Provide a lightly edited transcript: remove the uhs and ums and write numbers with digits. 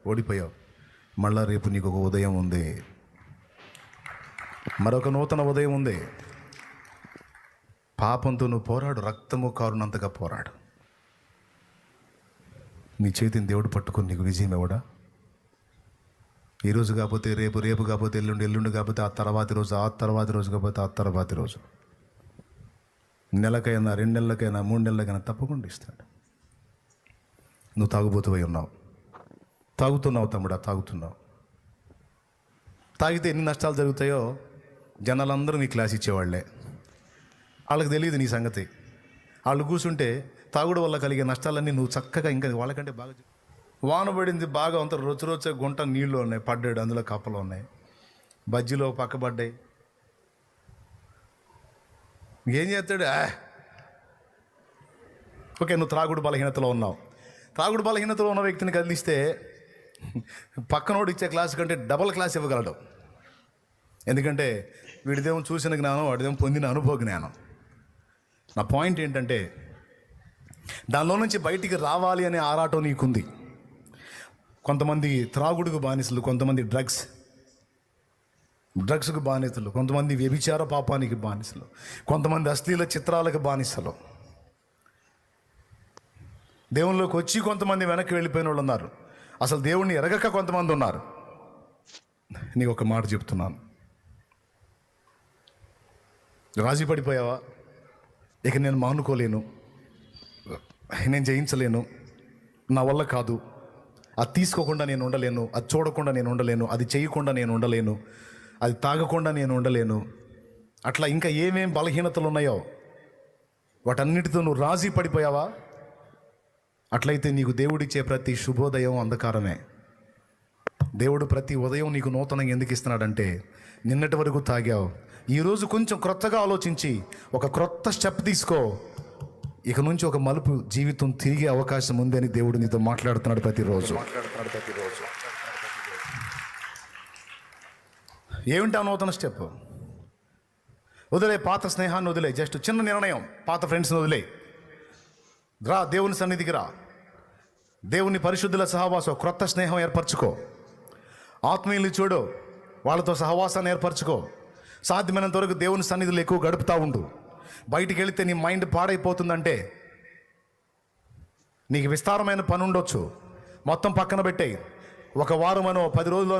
ఓడిపోయావు. మళ్ళా రేపు నీకు ఒక ఉదయం ఉంది, మరొక నూతన ఉదయం ఉంది. పాపంతో నువ్వు పోరాడు, రక్తము కారునంతగా పోరాడు. నీ చేతిని దేవుడు పట్టుకొని నీకు విజయం ఇవ్వడా? ఈరోజు కాకపోతే రేపు, రేపు కాకపోతే ఎల్లుండి, ఎల్లుండి కాకపోతే ఆ తర్వాతి రోజు, ఆ తర్వాతి రోజు కాకపోతే ఆ తర్వాతి రోజు, నెలకైనా 2 నెలలకైనా 3 నెలలకైనా తప్పకుండా ఇస్తాడు. నువ్వు తాగుబోతువై ఉన్నావు, తాగుతున్నావు తమ్ముడా, తాగుతున్నావు. తాగితే ఎన్ని నష్టాలు జరుగుతాయో జనాలందరూ నీ క్లాస్ ఇచ్చేవాళ్లే. వాళ్ళకి తెలియదు నీ సంగతి. వాళ్ళు కూర్చుంటే తాగుడు వల్ల కలిగే నష్టాలన్నీ నువ్వు చక్కగా ఇంకా వాళ్ళకంటే బాగా. వాన పడింది బాగా, అంత రొచ్చ గుంట నీళ్ళు ఉన్నాయి, పడ్డాడు, అందులో కప్పలు ఉన్నాయి, బజ్జీలో పక్కబడ్డాయి. ఏం చేస్తాడు? ఓకే, నువ్వు త్రాగుడు బలహీనతలో ఉన్నావు. త్రాగుడు బలహీనతలో ఉన్న వ్యక్తిని కదిలిస్తే పక్కనోడు ఇచ్చే క్లాస్ కంటే డబల్ క్లాస్ ఇవ్వగలడు. ఎందుకంటే వీడిదేమో చూసిన జ్ఞానం, వాడిదేమో పొందిన అనుభవ జ్ఞానం. నా పాయింట్ ఏంటంటే, దానిలో నుంచి బయటికి రావాలి అనే ఆరాటం నీకుంది. కొంతమంది త్రాగుడుకు బానిసలు, కొంతమంది డ్రగ్స్కు బానిసలు, కొంతమంది వ్యభిచార పాపానికి బానిసలు, కొంతమంది అశ్లీల చిత్రాలకు బానిసలు. దేవునిలోకి వచ్చి కొంతమంది వెనక్కి వెళ్ళిపోయిన వాళ్ళు ఉన్నారు. అసలు దేవుణ్ణి ఎరగక కొంతమంది ఉన్నారు. నీకు ఒక మాట చెప్తున్నాను, రాజీ పడిపోయావా? ఇక నేను మానుకోలేను, నేను జయించలేను, నా వల్ల కాదు, అది తీసుకోకుండా నేను ఉండలేను, అది చూడకుండా నేను ఉండలేను, అది చేయకుండా నేను ఉండలేను, అది తాగకుండా నేను ఉండలేను, అట్లా ఇంకా ఏమేం బలహీనతలు ఉన్నాయో వాటన్నిటితో నువ్వు రాజీ పడిపోయావా? అట్లయితే నీకు దేవుడిచ్చే ప్రతి శుభోదయం అంధకారమే. దేవుడు ప్రతి ఉదయం నీకు నూతనంగా ఎందుకు ఇస్తున్నాడంటే, నిన్నటి వరకు తాగావు, ఈరోజు కొంచెం క్రొత్తగా ఆలోచించి ఒక క్రొత్త స్టెప్ తీసుకో, ఇక నుంచి ఒక మలుపు జీవితం తిరిగే అవకాశం ఉంది అని దేవుడు నీతో మాట్లాడుతున్నాడు ప్రతిరోజు. ఏమిటి ఆ నూతన స్టెప్? వదిలే పాత స్నేహాన్ని, వదిలే జస్ట్ చిన్న నిర్ణయం, పాత ఫ్రెండ్స్ని వదిలే, రా దేవుని సన్నిధికి రా, దేవుని పరిశుద్ధుల సహవాసం, క్రొత్త స్నేహం ఏర్పరచుకో, ఆత్మీయుల్ని చూడు, వాళ్ళతో సహవాసాన్ని ఏర్పరచుకో, సాధ్యమైనంత వరకు దేవుని సన్నిధిలో ఎక్కువ గడుపుతూ ఉండు. బయటికి వెళితే నీ మైండ్ పాడైపోతుందంటే, నీకు విస్తారమైన పని ఉండొచ్చు, మొత్తం పక్కన పెట్టేయి. ఒక వారమనో 10 రోజుల్లో